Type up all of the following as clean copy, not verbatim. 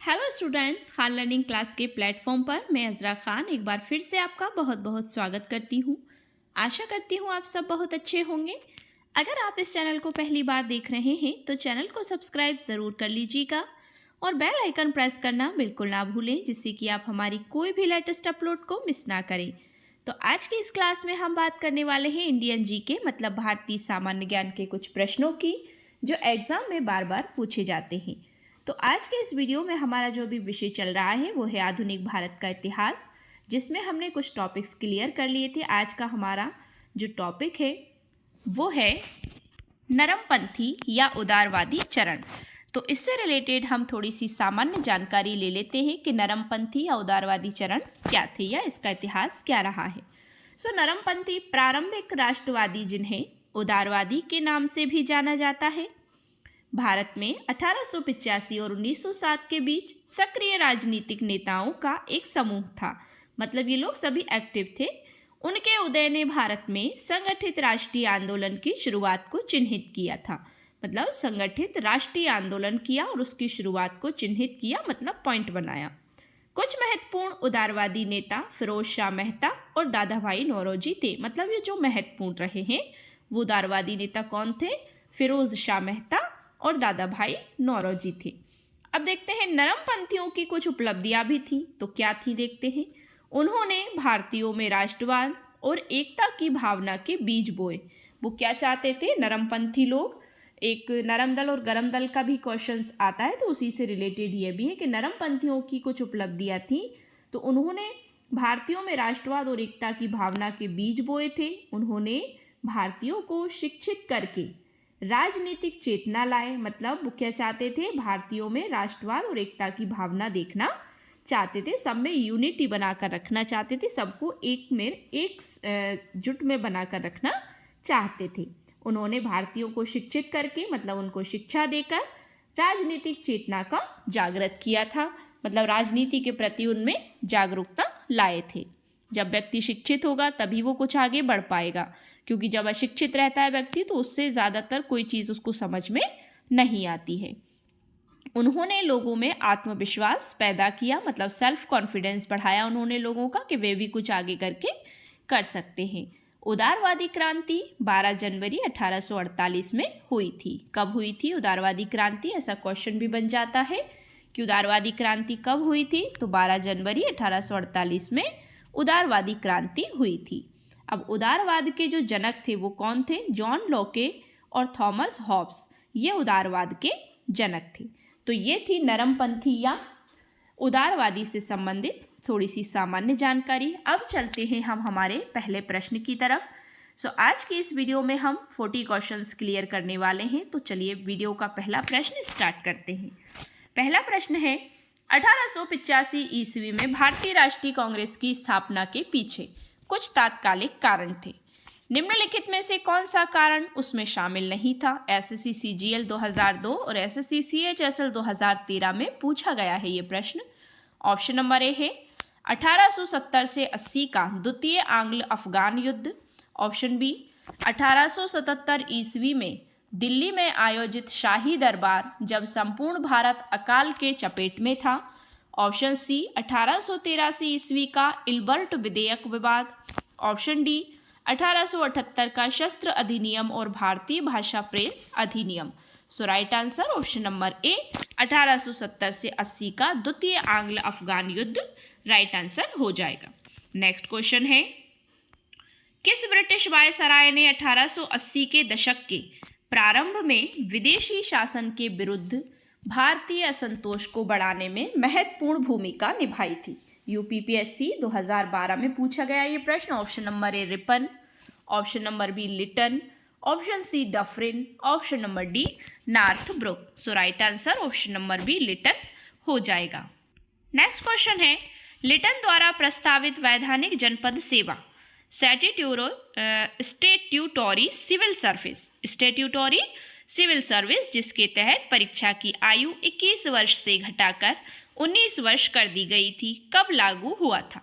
Hello students, Khan learning class के platform पर मैं अज़रा खान एक बार फिर से आपका बहुत बहुत स्वागत करती हूँ। आशा करती हूँ आप सब बहुत अच्छे होंगे। अगर आप इस चैनल को पहली बार देख रहे हैं तो चैनल को सब्सक्राइब ज़रूर कर लीजिएगा और बेल आइकन प्रेस करना बिल्कुल ना भूलें, जिससे कि आप हमारी कोई भी लेटेस्ट अपलोड को मिस ना करें। तो आज की इस क्लास में हम बात करने वाले हैं इंडियन जीके मतलब भारतीय सामान्य ज्ञान के कुछ प्रश्नों की जो एग्ज़ाम में बार बार पूछे जाते हैं। तो आज के इस वीडियो में हमारा जो भी विषय चल रहा है वो है आधुनिक भारत का इतिहास, जिसमें हमने कुछ टॉपिक्स क्लियर कर लिए थे। आज का हमारा जो टॉपिक है वो है नरमपंथी या उदारवादी चरण। तो इससे रिलेटेड हम थोड़ी सी सामान्य जानकारी ले लेते हैं कि नरमपंथी या उदारवादी चरण क्या थे या इसका इतिहास क्या रहा है। नरमपंथी प्रारंभिक राष्ट्रवादी जिन्हें उदारवादी के नाम से भी जाना जाता है, भारत में 1885 और 1907 के बीच सक्रिय राजनीतिक नेताओं का एक समूह था। मतलब ये लोग सभी एक्टिव थे। उनके उदय ने भारत में संगठित राष्ट्रीय आंदोलन की शुरुआत को चिन्हित किया था। मतलब संगठित राष्ट्रीय आंदोलन किया और उसकी शुरुआत को चिन्हित किया, मतलब पॉइंट बनाया। कुछ महत्वपूर्ण उदारवादी नेता फिरोज शाह मेहता और दादा भाई नौरोजी थे। मतलब ये जो महत्वपूर्ण रहे हैं वो उदारवादी नेता कौन थे? फिरोज शाह मेहता और दादा भाई नौरोजी थे। अब देखते हैं नरमपंथियों की कुछ उपलब्धियां भी थी, तो क्या थी देखते हैं। उन्होंने भारतीयों में राष्ट्रवाद और एकता की भावना के बीज बोए। वो क्या चाहते थे नरमपंथी लोग? एक नरम दल और गरम दल का भी क्वेश्चंस आता है, तो उसी से रिलेटेड ये भी है कि नरमपंथियों की कुछ उपलब्धियां थी। तो उन्होंने भारतीयों में राष्ट्रवाद और एकता की भावना के बीज बोए थे। उन्होंने भारतीयों को शिक्षित करके राजनीतिक चेतना लाए। मतलब वो क्या चाहते थे? भारतीयों में राष्ट्रवाद और एकता की भावना देखना चाहते थे, सब में यूनिटी बनाकर रखना चाहते थे, सबको एक जुट में बनाकर रखना चाहते थे। उन्होंने भारतीयों को शिक्षित करके मतलब उनको शिक्षा देकर राजनीतिक चेतना का जागृत किया था। मतलब राजनीति के प्रति उनमें जागरूकता लाए थे। जब व्यक्ति शिक्षित होगा तभी वो कुछ आगे बढ़ पाएगा, क्योंकि जब अशिक्षित रहता है व्यक्ति तो उससे ज़्यादातर कोई चीज़ उसको समझ में नहीं आती है। उन्होंने लोगों में आत्मविश्वास पैदा किया, मतलब सेल्फ कॉन्फिडेंस बढ़ाया उन्होंने लोगों का कि वे भी कुछ आगे करके कर सकते हैं। उदारवादी क्रांति 12 जनवरी 1848 में हुई थी। कब हुई थी उदारवादी क्रांति? ऐसा क्वेश्चन भी बन जाता है कि उदारवादी क्रांति कब हुई थी? तो 12 जनवरी 1848 में उदारवादी क्रांति हुई थी। अब उदारवाद के जो जनक थे वो कौन थे? जॉन लॉके और थॉमस हॉब्स, ये उदारवाद के जनक थे। तो ये थी नरमपंथी या उदारवादी से संबंधित थोड़ी सी सामान्य जानकारी। अब चलते हैं हम हमारे पहले प्रश्न की तरफ। आज की इस वीडियो में हम 40 क्वेश्चंस क्लियर करने वाले हैं। तो चलिए वीडियो का पहला प्रश्न स्टार्ट करते हैं। पहला प्रश्न है 1885 ईस्वी में भारतीय राष्ट्रीय कांग्रेस की स्थापना के पीछे कुछ तात्कालिक कारण थे। निम्नलिखित में से कौन सा कारण उसमें शामिल नहीं था? एसएससी सीजीएल 2002 और एसएससी सीएचएसएल 2013 में पूछा गया है ये प्रश्न। ऑप्शन नंबर ए है 1870 से 80 का द्वितीय आंग्ल अफगान युद्ध। ऑप्शन बी 1877 ईस्वी में दिल्ली में आयोजित शाही दरबार जब संपूर्ण भारत अकाल के चपेट में था। ऑप्शन सी 1883 ईस्वी का इल्बर्ट विधेयक विवाद। ऑप्शन डी 1878 का शस्त्र अधिनियम और भारतीय भाषा प्रेस अधिनियम। राइट आंसर ऑप्शन नंबर ए 1870 से 80 का द्वितीय आंग्ल अफगान युद्ध राइट आंसर हो जाएगा। नेक्स्ट क्वेश्चन है किस ब्रिटिश वायसराय ने 1880 के दशक के प्रारंभ में विदेशी शासन के विरुद्ध भारतीय असंतोष को बढ़ाने में महत्वपूर्ण भूमिका निभाई थी? यूपीपीएससी 2012 में पूछा गया ये प्रश्न। Option number A Ripon, option number B Lytton, option C Dufferin, option number D Northbrook. Right answer option number B Lytton हो जाएगा। नेक्स्ट क्वेश्चन है लिटन द्वारा प्रस्तावित वैधानिक जनपद सेवा स्टैट्यूटोरी सिविल सर्विस जिसके तहत परीक्षा की आयु 21 वर्ष से घटाकर 19 वर्ष कर दी गई थी, कब लागू हुआ था?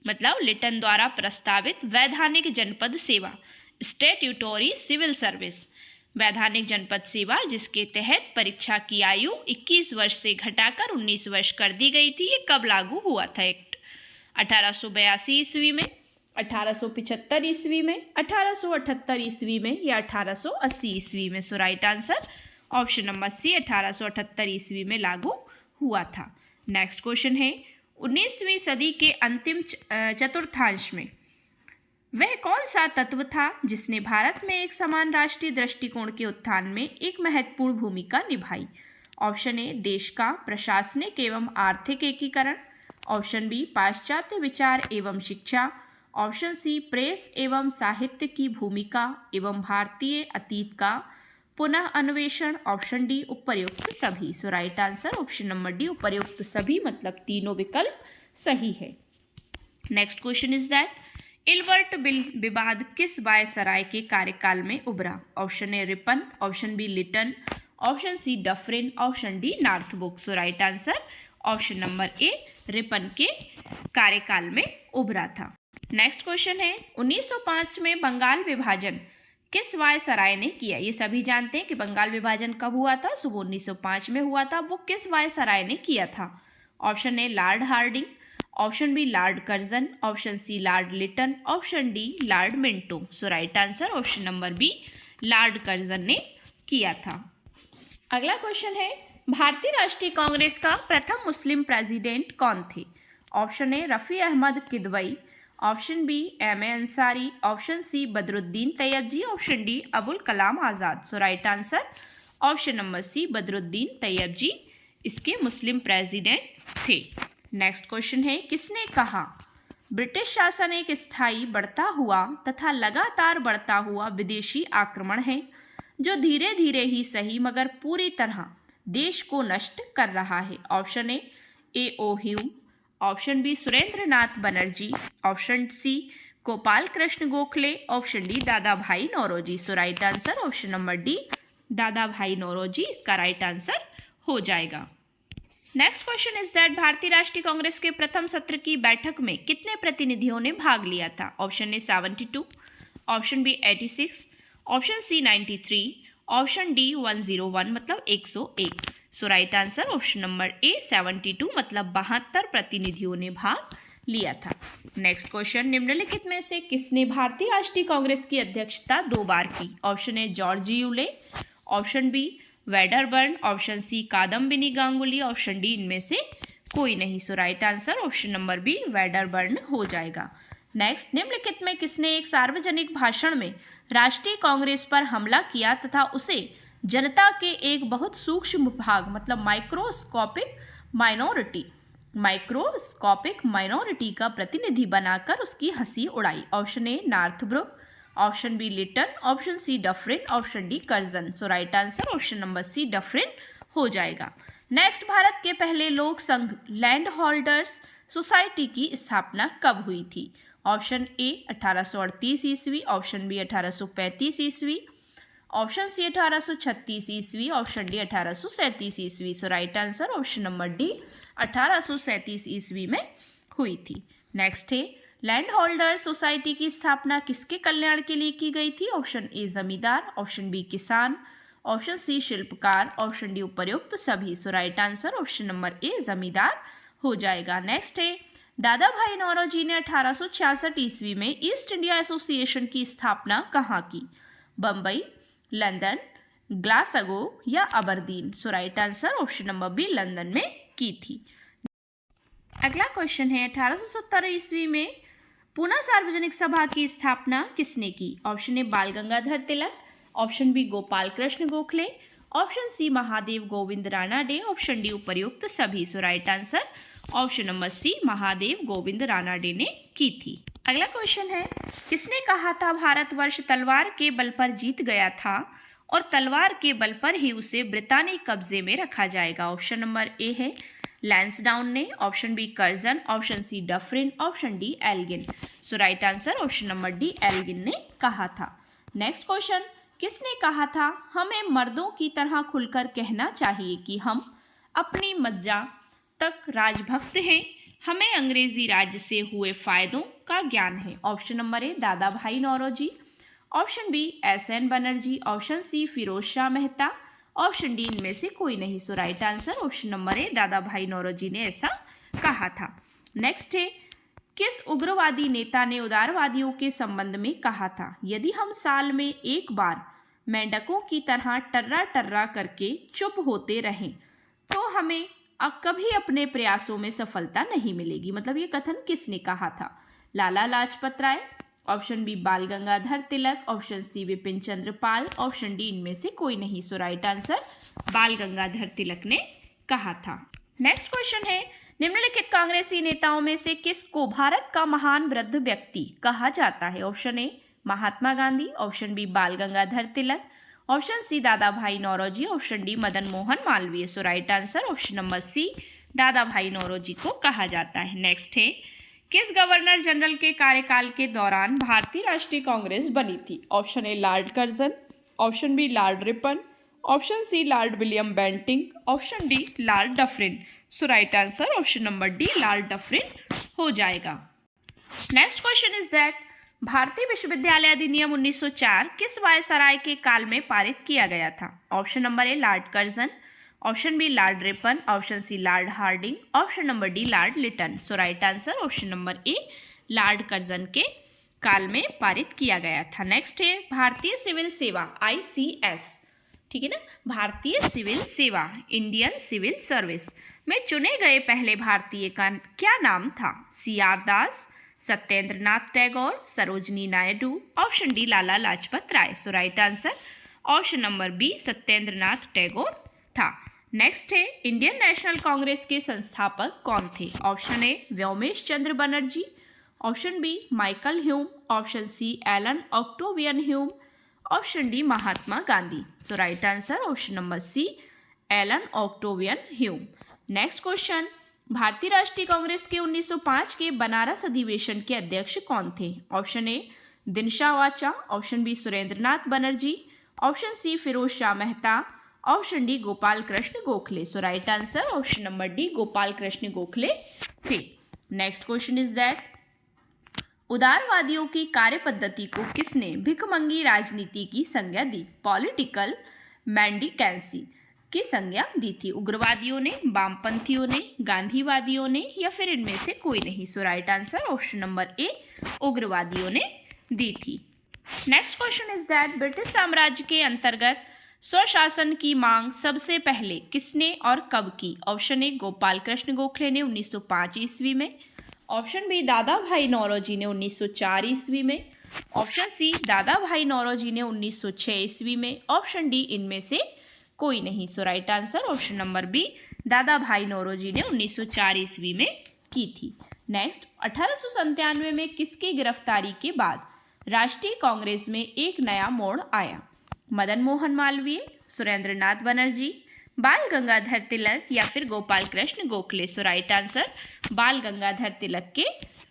मतलब लिटन द्वारा प्रस्तावित वैधानिक जनपद सेवा स्टैट्यूटोरी सिविल सर्विस वैधानिक जनपद सेवा, जिसके तहत परीक्षा की आयु 21 वर्ष से घटाकर 19 वर्ष कर दी गई थी, ये कब लागू हुआ था एक्ट? 1882 ईस्वी में, 1875 ईस्वी में, 1878 ईस्वी में या 1880 ईस्वी में? So right answer option number C 1878 ईस्वी में लागू हुआ था। नेक्स्ट क्वेश्चन है, 19वीं सदी के अंतिम चतुर्थांश में वह कौन सा तत्व था जिसने भारत में एक समान राष्ट्रीय दृष्टिकोण के उत्थान में एक महत्वपूर्ण भूमिका निभाई? ऑप्शन ए देश का प्रशासनिक एवं आर्थिक एकीकरण, ऑप्शन बी पाश्चात्य विचार एवं शिक्षा, ऑप्शन सी प्रेस एवं साहित्य की भूमिका एवं भारतीय अतीत का पुनः अन्वेषण, ऑप्शन डी उपर्युक्त सभी। So right answer option number D उपर्युक्त सभी, मतलब तीनों विकल्प सही है। Next question is that Ilbert bill विवाद किस वायसराय के कार्यकाल में उभरा? Option A Ripon, option B Lytton, option C Dufferin, option D Northbrook. So right answer option number A Ripon के कार्यकाल में उभरा था। नेक्स्ट क्वेश्चन है, 1905 में बंगाल विभाजन किस वायसराय ने किया? ये सभी जानते हैं कि बंगाल विभाजन कब हुआ था, सो 1905 में हुआ था। वो किस वायसराय ने किया था? Option A Lord Hardinge, option B Lord Curzon, option C Lord Lytton, option D Lord Minto. So right answer option number B Lord Curzon ने किया था। अगला क्वेश्चन है, भारतीय राष्ट्रीय कांग्रेस का प्रथम मुस्लिम प्रेसिडेंट कौन थे? Option A Rafi Ahmed Kidwai, option B M A Ansari, option C Badruddin Tyabji, option D Abul Kalam Azad. So right answer option number C Badruddin Tyabji इसके मुस्लिम प्रेसिडेंट थे। नेक्स्ट क्वेश्चन है, किसने कहा ब्रिटिश शासन एक स्थायी बढ़ता हुआ तथा लगातार बढ़ता हुआ विदेशी आक्रमण है जो धीरे धीरे ही सही मगर पूरी तरह देश को नष्ट कर रहा है? Option A O Hume, option B Surendranath Banerjee, option C Gopal Krishna Gokhale, option D Dadabhai Naoroji. So right answer option number D Dadabhai Naoroji इसका राइट आंसर हो जाएगा। नेक्स्ट क्वेश्चन इज दैट भारतीय राष्ट्रीय कांग्रेस के प्रथम सत्र की बैठक में कितने प्रतिनिधियों ने भाग लिया था? Option A 72, option B 86, option C 93, option D 101 मतलब 101। So right answer option number A 72 मतलब 72 प्रतिनिधियों ने भाग लिया था। नेक्स्ट क्वेश्चन, निम्नलिखित में से किसने भारतीय राष्ट्रीय कांग्रेस की अध्यक्षता 2 बार की? Option A George Yule, option B Wedderburn, option C Kadambini Ganguly, option D इनमें से कोई नहीं। So right answer option number B Wedderburn हो जाएगा। नेक्स्ट, निम्नलिखित में किसने एक सार्वजनिक भाषण में राष्ट्रीय कांग्रेस पर हमला किया तथा उसे जनता के एक बहुत सूक्ष्म भाग मतलब माइक्रोस्कोपिक माइनॉरिटी का प्रतिनिधि बनाकर उसकी हंसी उड़ाई? Option A Northbrook, option B Lytton, option C Dufferin, option D Curzon. So right answer option number C Dufferin हो जाएगा। नेक्स्ट, भारत के पहले लोक संघ लैंड होल्डर्स सोसाइटी की स्थापना कब हुई थी? ऑप्शन ए 1838 ईस्वी, ऑप्शन बी 1835 ईस्वी, ऑप्शन सी 1836 ईस्वी, ऑप्शन डी 1837 ईस्वी। So right answer option number D 1837 ईस्वी में हुई थी। नेक्स्ट है, लैंड होल्डर सोसाइटी की स्थापना किसके कल्याण के लिए की गई थी? Option A zamindar, option B किसान, ऑप्शन सी शिल्पकार, ऑप्शन डी उपर्युक्त सभी। So right answer option number A zamindar हो जाएगा। नेक्स्ट है, दादा भाई नौरोजी ने 1866 ईस्वी में ईस्ट इंडिया एसोसिएशन की स्थापना कहाँ की? बम्बई, लंदन, ग्लासगो या Aberdeen? So right answer option number B London में की थी। अगला क्वेश्चन है, 1870 ईस्वी में पूना सार्वजनिक सभा की स्थापना किसने की? Option A Bal Gangadhar Tilak, option B Gopal Krishna Gokhale, option C Mahadev Govind Ranade, option D उपर्युक्त सभी। So right answer option number C Mahadev Govind Ranade ने की थी। अगला क्वेश्चन है, किसने कहा था भारतवर्ष तलवार के बल पर जीत गया था और तलवार के बल पर ही उसे ब्रितानी कब्जे में रखा जाएगा? ऑप्शन नंबर ए है लैंसडाउन ने, option B Curzon, option C Dufferin, option D Elgin. So right answer option number D Elgin ने कहा था। नेक्स्ट क्वेश्चन, किसने कहा था हमें मर्दों की तरह खुलकर कहना चाहिए कि हम अपनी मज्जा तक राजभक्त हैं, हमें अंग्रेजी राज्य से हुए फायदों का ज्ञान है? Option number A Dadabhai Naoroji, option B SN Banerjee, option C Firoz Shah Mehta, option D इनमें से कोई नहीं। So right answer option number A, Dadabhai Naoroji ने ऐसा कहा था। नेक्स्ट है, किस उग्रवादी नेता ने उदारवादियों के संबंध में कहा था, यदि हम साल में एक बार मेंढकों की तरह टर्रा टर्रा करके चुप होते रहें तो हमें कभी अपने प्रयासों में सफलता नहीं मिलेगी। मतलब ये कथन किसने कहा था? लाला लाजपत राय, option B Bal Gangadhar Tilak, option सी विपिन चंद्र पाल, ऑप्शन डी इनमें से कोई नहीं। सो राइट आंसर बाल गंगाधर तिलक ने कहा था। नेक्स्ट क्वेश्चन है, निम्नलिखित कांग्रेसी नेताओं में से किसको भारत का महान वृद्ध व्यक्ति कहा जाता है? Option A Mahatma Gandhi, option B Bal Gangadhar Tilak, option C Dadabhai Naoroji, option D Madan Mohan Malviya. So right answer option number C, Dadabhai Naoroji को कहा जाता है। नेक्स्ट है, किस गवर्नर जनरल के कार्यकाल के दौरान भारतीय राष्ट्रीय कांग्रेस बनी थी? Option A Lord Curzon, option B Lord Ripon, option C Lord William Bentinck, option D Lord Dufferin. So right answer option number D Lord Dufferin हो जाएगा। नेक्स्ट क्वेश्चन इज दैट भारतीय विश्वविद्यालय अधिनियम 1904 किस वायसराय के काल में पारित किया गया था? Option number A Lord Curzon, option B Lord Ripon, option C Lord Hardinge, option number D Lord Lytton. So right answer option number A, Lord Curzon के काल में पारित किया गया था। नेक्स्ट है, भारतीय सिविल सेवा ICS, ठीक है ना, भारतीय सिविल सेवा इंडियन सिविल सर्विस में चुने गए पहले भारतीय का क्या नाम था? CR Das, Satyendranath Tagore, Sarojini Naidu, option D Lala Lajpat Rai. So right answer option number B, Satyendranath Tagore था। नेक्स्ट है, इंडियन नेशनल कांग्रेस के संस्थापक कौन थे? Option A Womesh Chandra Banerjee, option B Michael Hume, option C Allan Octavian Hume, option D Mahatma Gandhi. So right answer option number C, Allan Octavian Hume. Next question, भारतीय राष्ट्रीय कांग्रेस के 1905 के बनारस अधिवेशन के अध्यक्ष कौन थे? Option A Dinshaw Wacha, option B Surendranath Banerjee, option C Firoz Shah Mehta, option D Gopal Krishna Gokhale. So right answer option number D, Gopal Krishna Gokhale थे। नेक्स्ट क्वेश्चन इज दैट उदारवादियों की कार्य पद्धति को किसने भिखमंगी राजनीति की संज्ञा दी? पॉलिटिकल मेंडिकेंसी की संज्ञा दी थी। उग्रवादियों ने, वामपंथियों ने, गांधीवादियों ने, या फिर इनमें से कोई नहीं। So right answer option number A, उग्रवादियों ने दी थी। Next question is that British साम्राज्य के अंतर्गत स्वशासन की मांग सबसे पहले किसने और कब की? ऑप्शन ए गोपाल कृष्ण गोखले ने 1905 ईस्वी में, option B Dadabhai Naoroji ने 1904 ईस्वी में, option C Dadabhai Naoroji ने 1906 ईस्वी में, ऑप्शन डी इनमें से कोई नहीं। So right answer option number B, Dadabhai Naoroji ने 1904 ईस्वी में की थी। नेक्स्ट, 1897 में किसकी गिरफ्तारी के बाद राष्ट्रीय कांग्रेस में एक नया मोड़ आया? मदन मोहन मालवीय, सुरेंद्र नाथ बनर्जी, बाल गंगाधर तिलक, या फिर Gopal Krishna Gokhale. So right answer बाल गंगाधर तिलक के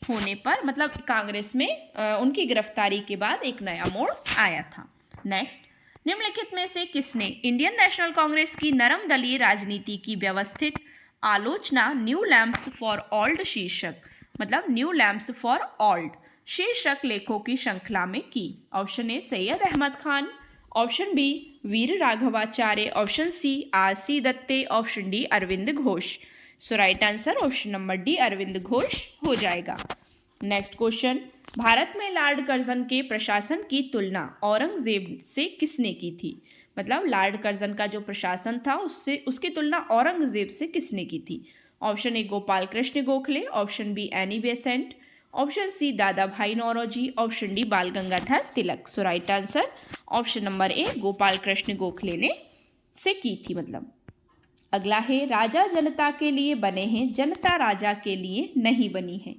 होने पर, मतलब कांग्रेस में उनकी गिरफ्तारी के बाद एक नया मोड़ आया था। नेक्स्ट, निम्नलिखित में से किसने इंडियन नेशनल कांग्रेस की नरम दलीय राजनीति की व्यवस्थित आलोचना न्यू लैम्प्स फॉर ओल्ड शीर्षक, मतलब न्यू लैम्प्स फॉर ओल्ड शीर्षक लेखों की श्रृंखला में की? Option A Syed Ahmed Khan, option B Veer Raghavacharya, option C RC Dutt, option D Aurobindo Ghosh. So right answer option number D, Aurobindo Ghosh हो जाएगा। नेक्स्ट क्वेश्चन, भारत में लॉर्ड कर्जन के प्रशासन की तुलना औरंगजेब से किसने की थी? मतलब लॉर्ड कर्जन का जो प्रशासन था उसकी तुलना औरंगजेब से किसने की थी? Option A Gopal Krishna Gokhale, option B Annie Besant, option C Dadabhai Naoroji, option D Bal Gangadhar Tilak. So right answer option number A, Gopal Krishna Gokhale ने से की थी। मतलब अगला है, राजा जनता के लिए बने हैं, जनता राजा के लिए नहीं बनी है।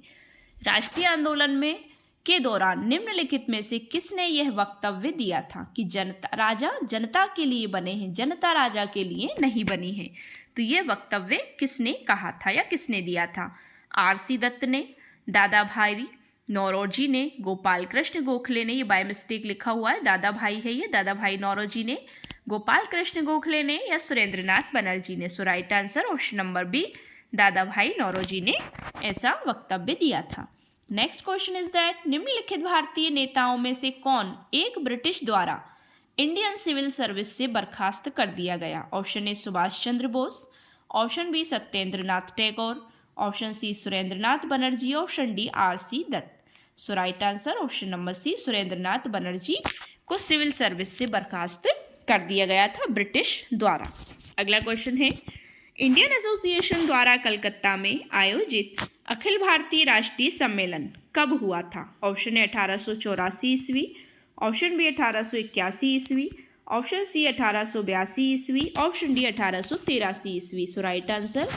राष्ट्रीय आंदोलन में के दौरान निम्नलिखित में से किसने यह वक्तव्य दिया था कि राजा जनता के लिए बने हैं, जनता राजा के लिए नहीं बनी है? तो यह वक्तव्य किसने कहा था या किसने दिया था? RC दत्त ने, दादा भाई नौरोजी ने, गोपाल कृष्ण गोखले ने। ये बाय मिस्टेक लिखा हुआ है, दादा भाई है ये, दादा भाई नौरोजी ने, गोपाल कृष्ण गोखले ने, या सुरेंद्र नाथ बनर्जी ने। So right answer option number B, Dadabhai Naoroji ने ऐसा वक्तव्य दिया था। नेक्स्ट क्वेश्चन इज दैट निम्नलिखित भारतीय नेताओं में से कौन एक ब्रिटिश द्वारा इंडियन सिविल सर्विस से बर्खास्त कर दिया गया? Option A Subhash Chandra Bose, option B Satyendranath Tagore, option C Surendranath Banerjee, option D RC Dutt. So right answer option number C, Surendranath Banerjee को सिविल सर्विस से बर्खास्त कर दिया गया था ब्रिटिश द्वारा। अगला क्वेश्चन है इंडियन एसोसिएशन द्वारा कलकत्ता में आयोजित अखिल भारतीय राष्ट्रीय सम्मेलन कब हुआ था? ऑप्शन ए 1884 ईस्वी, ऑप्शन बी 1881 ईस्वी, ऑप्शन सी 1882 ईस्वी, ऑप्शन डी 1883 ईस्वी। So right answer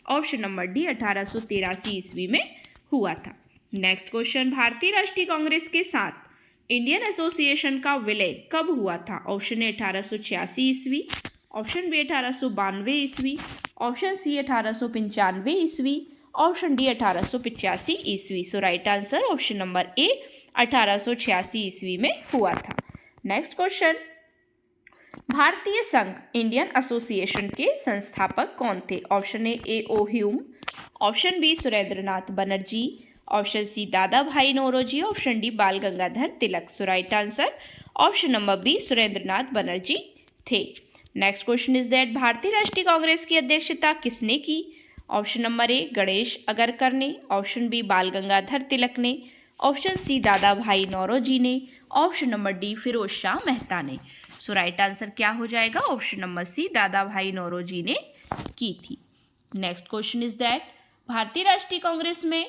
option number D 1883 ईस्वी में हुआ था। नेक्स्ट क्वेश्चन भारतीय राष्ट्रीय कांग्रेस के साथ इंडियन एसोसिएशन का विलय कब हुआ था? ऑप्शन ए 1886 ईस्वी, ऑप्शन बी 1892 ईस्वी, ऑप्शन सी 1895 ईस्वी, ऑप्शन डी 1885 ईस्वी। So right answer option number A 1886 ईस्वी में हुआ था। नेक्स्ट क्वेश्चन भारतीय संघ इंडियन एसोसिएशन के संस्थापक कौन थे? Option A O Hume, option B Surendranath Banerjee, option C Dadabhai Naoroji, option D Bal Gangadhar Tilak. So right answer option number B Surendranath Banerjee थे। नेक्स्ट क्वेश्चन इज दैट भारतीय राष्ट्रीय कांग्रेस की अध्यक्षता किसने की? ऑप्शन नंबर ए गणेश अगरकर ने, ऑप्शन बी बाल गंगाधर तिलक ने, option C Dadabhai Naoroji ने, option number D Firoz Shah Mehta ने। सो राइट आंसर क्या हो जाएगा? Option number C Dadabhai Naoroji ने की थी। नेक्स्ट क्वेश्चन इज दैट भारतीय राष्ट्रीय कांग्रेस में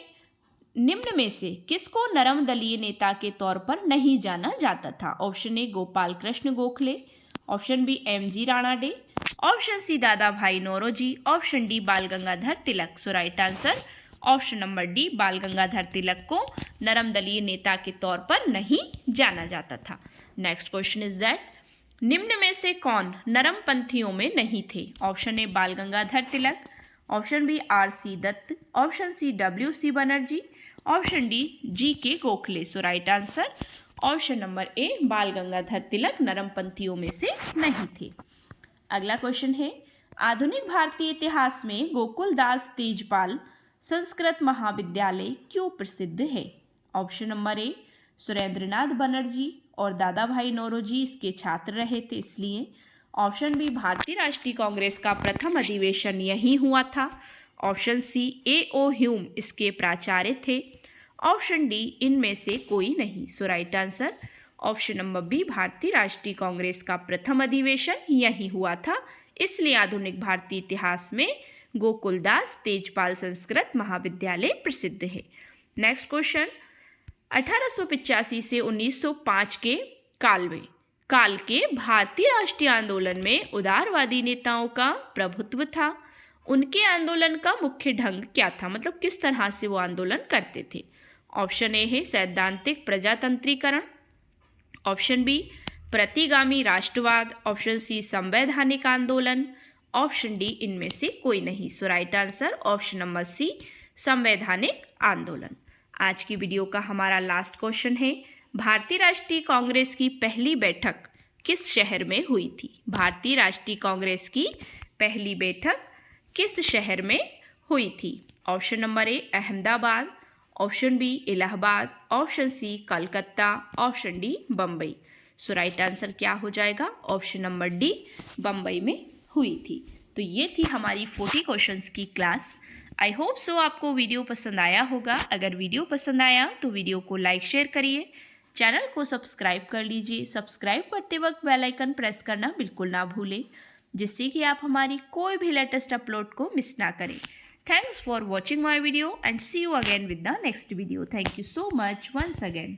निम्न में से किसको नरम दलीय नेता के तौर पर नहीं जाना जाता था? Option A Gopal Krishna Gokhale, option B MG Ranade, option C Dadabhai Naoroji, option D Bal Gangadhar Tilak. So right answer option number D Bal Gangadhar तिलक को नरम दलीय नेता के तौर पर नहीं जाना जाता था। नेक्स्ट क्वेश्चन इज दैट निम्न में से कौन नरम पंथियों में नहीं थे? Option A Bal Gangadhar Tilak, option B RC Dutt, option C WC Banerjee, option D GK Gokhale. So right answer option number A Bal Gangadhar तिलक नरम पंथियों में से नहीं थे। अगला क्वेश्चन है आधुनिक भारतीय इतिहास में गोकुलदास तेजपाल संस्कृत महाविद्यालय क्यों प्रसिद्ध है? ऑप्शन नंबर ए सुरेंद्रनाथ बनर्जी और दादा भाई नौरोजी इसके छात्र रहे थे इसलिए, ऑप्शन बी भारतीय राष्ट्रीय कांग्रेस का प्रथम अधिवेशन यहीं हुआ था, ऑप्शन सी A.O. ह्यूम इसके प्राचार्य थे, ऑप्शन डी इनमें से कोई नहीं। So right answer option number B भारतीय राष्ट्रीय कांग्रेस का प्रथम अधिवेशन यही हुआ था, इसलिए आधुनिक भारतीय इतिहास में गोकुलदास तेजपाल संस्कृत महाविद्यालय प्रसिद्ध है। नेक्स्ट क्वेश्चन 1885 से 1905 के काल के भारतीय राष्ट्रीय आंदोलन में उदारवादी नेताओं का प्रभुत्व था। उनके आंदोलन का मुख्य ढंग क्या था, मतलब किस तरह से वो आंदोलन करते थे? ऑप्शन ए है सैद्धांतिक प्रजातंत्रीकरण, ऑप्शन बी प्रतिगामी राष्ट्रवाद, ऑप्शन सी संवैधानिक आंदोलन, ऑप्शन डी इनमें से कोई नहीं। So right answer option number C संवैधानिक आंदोलन। आज की वीडियो का हमारा लास्ट क्वेश्चन है भारतीय राष्ट्रीय कांग्रेस की पहली बैठक किस शहर में हुई थी? भारतीय राष्ट्रीय कांग्रेस की पहली बैठक किस शहर में हुई थी? Option number A Ahmedabad, option B Allahabad, option C Calcutta, option D Bombay. So right answer क्या हो जाएगा? ऑप्शन नंबर डी बम्बई में हुई थी। तो ये थी हमारी 40 क्वेश्चंस की क्लास। आई होप सो आपको वीडियो पसंद आया होगा। अगर वीडियो पसंद आया तो वीडियो को लाइक शेयर करिए, चैनल को सब्सक्राइब कर लीजिए। सब्सक्राइब करते वक्त बेल आइकन प्रेस करना बिल्कुल ना भूलें, जिससे कि आप हमारी कोई भी लेटेस्ट अपलोड को मिस ना करें। Thanks for watching my video and see you again with the next video. Thank you so much once again.